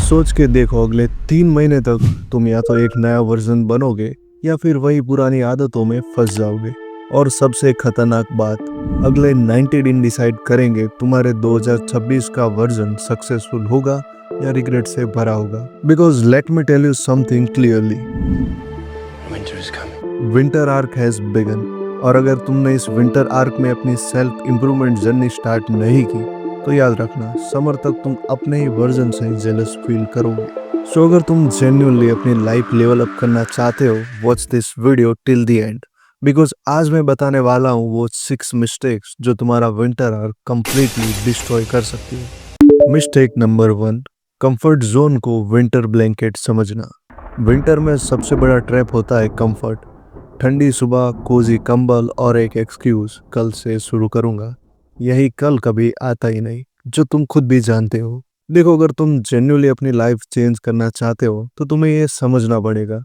सोच के देखो अगले 3 महीने तक तुम या तो एक नया वर्जन बनोगे या फिर वही पुरानी आदतों में फंस जाओगे। और सबसे खतरनाक बात, अगले 90 दिन डिसाइड करेंगे तुम्हारे 2026 का वर्जन सक्सेसफुल होगा या रिग्रेट से भरा होगा। Because let me tell you something clearly, Winter is coming. Winter arc has begun. और अगर तुमने इस विंटर आर्क में अपनी सेल्फ इम्प्रूवमेंट जर्नी स्टार्ट नहीं की तो याद रखना, समर तक तुम अपने ही वर्जन से जेलस फील करोगे। सो अगर तुम जेन्युइनली अपनी लाइफ लेवल अप करना चाहते हो, watch this video till the end. Because आज मैं बताने वाला हूँ वो 6 मिस्टेक्स जो तुम्हारा विंटर आर्क कंप्लीटली डिस्ट्रॉय कर सकती है। मिस्टेक नंबर 1, कंफर्ट जोन को विंटर ब्लैंकेट समझना। विंटर में सबसे बड़ा ट्रैप होता है कंफर्ट। ठंडी सुबह, कोजी कंबल और एक एक्सक्यूज, कल से शुरू करूंगा। यही कल कभी आता ही नहीं, जो तुम खुद भी जानते हो। देखो, अगर तुम जेन्युइनली अपनी लाइफ चेंज करना चाहते हो तो तुम्हें ये समझना पड़ेगा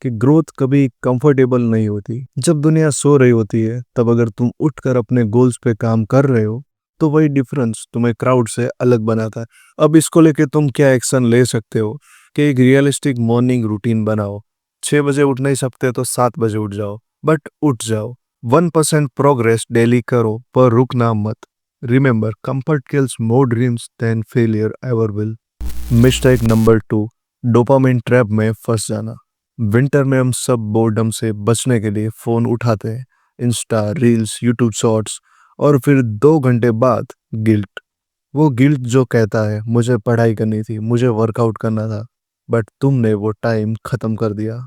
कि ग्रोथ कभी कंफर्टेबल नहीं होती। जब दुनिया सो रही होती है, तब अगर तुम उठकर अपने गोल्स पे काम कर रहे हो तो वही डिफरेंस तुम्हें क्राउड से अलग बनाता है। अब इसको लेके तुम क्या एक्शन ले सकते हो कि एक रियलिस्टिक मॉर्निंग रूटीन बनाओ। 6 बजे उठ नहीं सकते तो 7 बजे उठ जाओ, बट उठ जाओ। 1% प्रोग्रेस डेली करो, पर रुकना मत। Remember, comfort kills more dreams than failure ever will. Mistake number 2, dopamine trap में फंस जाना। विंटर में हम सब बोर्डम से बचने के लिए फोन उठाते हैं, इंस्टा रील्स, यूट्यूब शॉर्ट्स, और फिर 2 घंटे बाद गिल्ट। वो गिल्ट जो कहता है मुझे पढ़ाई करनी थी, मुझे वर्कआउट करना था, बट तुमने वो टाइम खत्म कर दिया।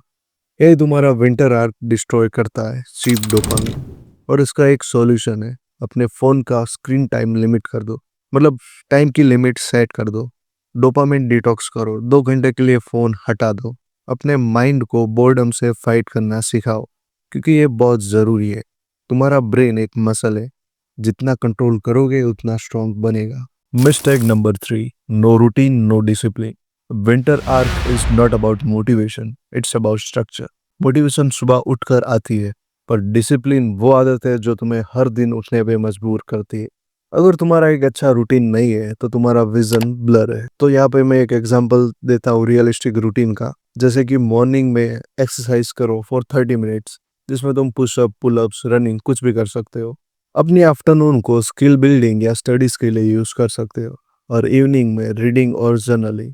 ये तुम्हारा विंटर आर्क डिस्ट्रॉय करता है, चीप डोपामिन। और इसका एक सॉल्यूशन है, अपने फोन का स्क्रीन टाइम लिमिट कर दो। मतलब टाइम की लिमिट सेट कर दो। डोपामिन डिटॉक्स करो, 2 घंटे के लिए फोन हटा दो। अपने माइंड को बोर्डम से फाइट करना सिखाओ, क्योंकि ये बहुत जरूरी है। तुम्हारा ब्रेन एक मसल है, जितना कंट्रोल करोगे उतना स्ट्रांग बनेगा। Mistake number 3, no routine no discipline. Winter arc is not about motivation, it's about structure. Motivation सुबह उठकर आती है, पर डिसिप्लिन वो आदत है जो तुम्हें हर दिन उठने पे मजबूर करती है। अगर तुम्हारा एक अच्छा रूटीन नहीं है तो तुम्हारा विजन ब्लर है। तो यहाँ पे मैं एक एग्जांपल देता हूँ रियलिस्टिक रूटीन का। जैसे कि मॉर्निंग में एक्सरसाइज करो फॉर 30 मिनट्स, जिसमें तुम पुशअप, पुलअप्स, रनिंग कुछ भी कर सकते हो। अपनी आफ्टरनून को स्किल बिल्डिंग या स्टडीज के लिए यूज कर सकते हो, और इवनिंग में रीडिंग और जर्नलिंग,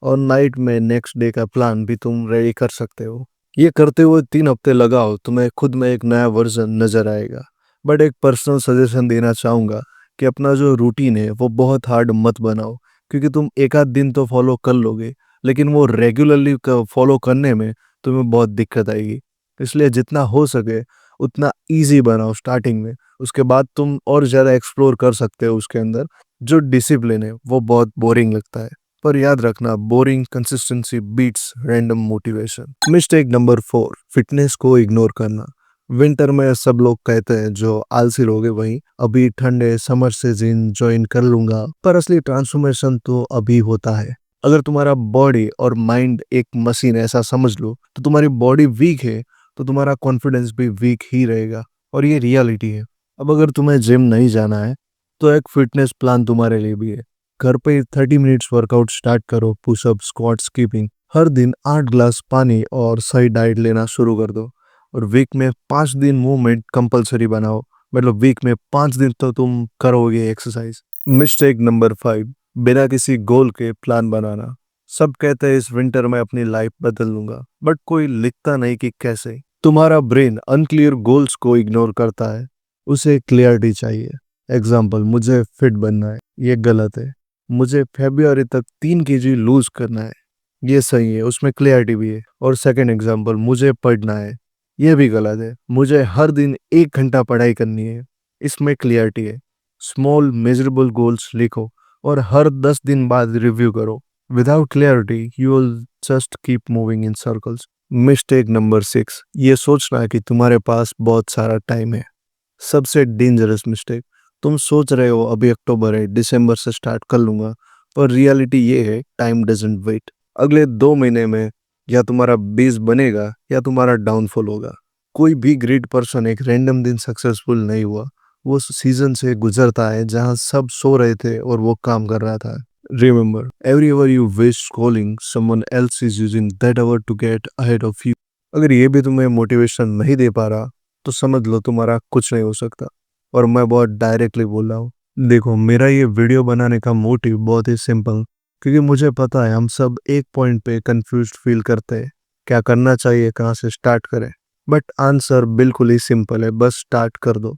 और नाइट में नेक्स्ट डे का प्लान भी तुम रेडी कर सकते हो। ये करते हुए 3 हफ्ते लगाओ, तुम्हें खुद में एक नया वर्जन नजर आएगा। बट एक पर्सनल सजेशन देना चाहूंगा कि अपना जो रूटीन है वो बहुत हार्ड मत बनाओ, क्योंकि तुम एक आध दिन तो फॉलो कर लोगे, लेकिन वो रेगुलरली फॉलो करने में तुम्हें बहुत दिक्कत आएगी। इसलिए जितना हो सके उतना इजी बनाओ स्टार्टिंग में। उसके बाद तुम और ज़्यादा एक्सप्लोर कर सकते हो उसके अंदर। जो डिसिप्लिन है वो बहुत बोरिंग लगता है, पर याद रखना, boring consistency beats random motivation. Mistake number 4, fitness को इग्नोर करना। विंटर में सब लोग कहते हैं जो आलसी लोग हैं वही, अभी ठंड है, समर से जिम ज्वाइन कर लूंगा, पर असली ट्रांसफॉर्मेशन तो अभी होता है। अगर तुम्हारा बॉडी और माइंड एक मशीन ऐसा समझ लो, तो तुम्हारी बॉडी वीक है तो तुम्हारा कॉन्फिडेंस भी वीक ही रहेगा, और ये रियलिटी है। अब अगर तुम्हें जिम नहीं जाना है तो एक फिटनेस प्लान तुम्हारे लिए भी है। घर पे 30 मिनट्स वर्कआउट स्टार्ट करो, पुशअप, स्क्वाट, स्कीपिंग। हर दिन 8 ग्लास पानी और सही डाइट लेना शुरू कर दो। और वीक में 5 दिन मूवमेंट कंपलसरी बनाओ। मतलब वीक में 5 दिन तो तुम करोगे एक्सरसाइज। मिस्टेक नंबर 5, बिना किसी गोल के प्लान बनाना। सब कहते हैं इस विंटर में अपनी लाइफ बदल लूंगा, बट कोई लिखता नहीं कि कैसे। तुम्हारा ब्रेन अनक्लियर गोल्स को इग्नोर करता है, उसे क्लियरिटी चाहिए। एग्जाम्पल, मुझे फिट बनना है, ये गलत है। मुझे फेब्रुअरी तक 3 kg लूज करना है, ये सही है, उसमें क्लियरिटी भी है। और सेकंड एग्जाम्पल, मुझे पढ़ना है, ये भी गलत है। मुझे हर दिन 1 घंटा पढ़ाई करनी है, इसमें क्लियरिटी है। स्मॉल मेजरेबल गोल्स लिखो और हर 10 दिन बाद रिव्यू करो। Without clarity you will just keep moving in circles. Mistake number 6, ये सोचना है कि तुम्हारे पास बहुत सारा टाइम है। सबसे डेंजरस मिस्टेक, तुम सोच रहे हो अभी अक्टूबर है, दिसंबर से स्टार्ट कर लूंगा, पर रियलिटी ये है, टाइम डजंट वेट। अगले 2 महीने में या तुम्हारा बेस बनेगा या तुम्हारा डाउनफॉल होगा। कोई भी ग्रेट पर्सन एक रैंडम दिन सक्सेसफुल नहीं हुआ, वो सीजन से गुजरता है जहां सब सो रहे थे और वो काम कर रहा था। Remember, every hour you waste scrolling, someone else is using that hour to get ahead of you. अगर ये भी तुम्हें मोटिवेशन नहीं दे पा रहा तो समझ लो तुम्हारा कुछ नहीं हो सकता। और मैं बहुत डायरेक्टली बोल रहा हूँ। देखो, मेरा ये वीडियो बनाने का मोटिव बहुत ही सिंपल, क्योंकि मुझे पता है हम सब एक पॉइंट पे कंफ्यूज्ड फील करते हैं, क्या करना चाहिए, कहाँ से स्टार्ट करें। बट आंसर बिल्कुल ही सिंपल है, बस स्टार्ट कर दो।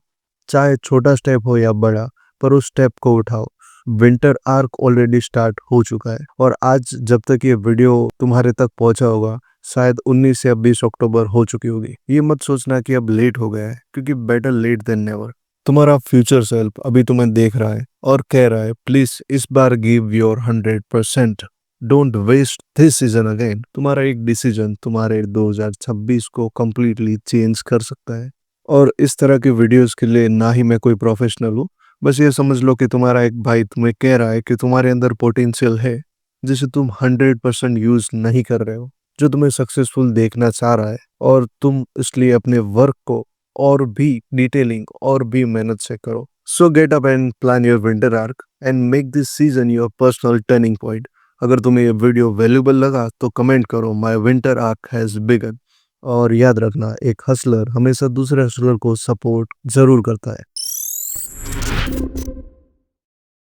चाहे छोटा स्टेप हो या बड़ा, पर उस स्टेप को उठाओ। विंटर आर्क ऑलरेडी स्टार्ट हो चुका है और आज जब तक ये वीडियो तुम्हारे तक पहुंचा होगा शायद 19 या 20 अक्टूबर हो चुकी होगी। ये मत सोचना कि अब लेट हो गया है, क्योंकि बेटर लेट देन नेवर। तुम्हारा फ्यूचर सेल्फ अभी तुम्हें देख रहा है और कह रहा है, प्लीज इस बार give your 100%। Don't waste this season again. तुम्हारा एक डिसीजन तुम्हारे 2026 को कंप्लीटली चेंज कर सकता है। और इस तरह के वीडियोस के लिए ना ही मैं कोई प्रोफेशनल हूँ, बस ये समझ लो कि तुम्हारा एक भाई तुम्हें कह रहा है कि तुम्हारे अंदर पोटेंशियल है जिसे तुम 100% यूज नहीं कर रहे हो, जो तुम्हें सक्सेसफुल देखना चाह रहा है, और तुम इसलिए अपने वर्क को और भी डिटेलिंग और भी मेहनत से करो। सो get up and plan your winter arc and make this season your personal turning point. अगर तुम्हें ये वीडियो वैल्यूबल लगा तो कमेंट करो, माई विंटर आर्क हैज बिगन। और याद रखना, एक हसलर हमेशा दूसरे हसलर को सपोर्ट जरूर करता है।